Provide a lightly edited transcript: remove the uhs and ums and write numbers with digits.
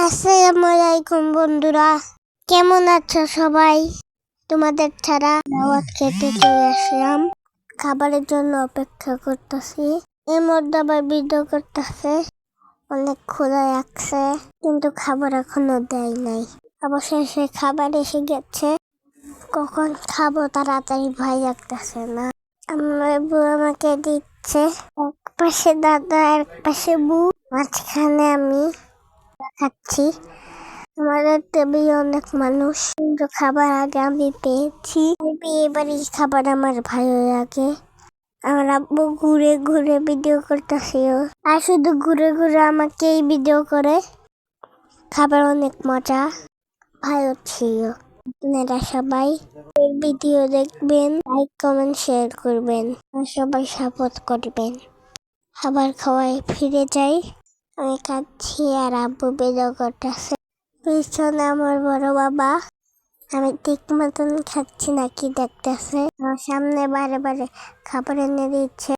আসসালামু আলাইকুম বন্ধুরা, কেমন আছো সবাই? তোমাদের ছাড়া দাওয়াত খেতে চলে আসলাম। খাবারের জন্য অপেক্ষা করতেছি। এর মধ্যে আবার ভিডিও করতেছে, অনেক ক্ষুধা লাগছে, কিন্তু খাবার এখনো দেয় নাই। অবশেষে খাবার এসে গেছে, কখন খাবো তাড়াতাড়ি ভয় লাগতেছে না। আমার বউ আমাকে দিচ্ছে, এক পাশে দাদা এক পাশে বউ, মাঝখানে আমি খাচ্ছি। আমাদের টেবিলে অনেক মানুষ, কিন্তু খাবার আগে আমি পেয়েছি। বিয়ে বাড়ির খাবার আমার ভালো লাগে। আমার আব্বু ঘুরে ঘুরে ভিডিও করতেছিল, আর শুধু ঘুরে ঘুরে আমাকেই ভিডিও করে। খাবার অনেক মজা, ভালো ছিল। আপনারা সবাই এই ভিডিও দেখবেন, লাইক কমেন্ট শেয়ার করবেন, আর সবাই সাপোর্ট করবেন। খাবার খাওয়াই ফিরে যাই, আমি খাচ্ছি আর আব্বু ভিডিও করতেছে। পিছনে আমার বড় বাবা, আমি ঠিক মতন খাচ্ছি নাকি দেখতেছে। আমার সামনে বারে বারে খাবার এনে দিচ্ছে।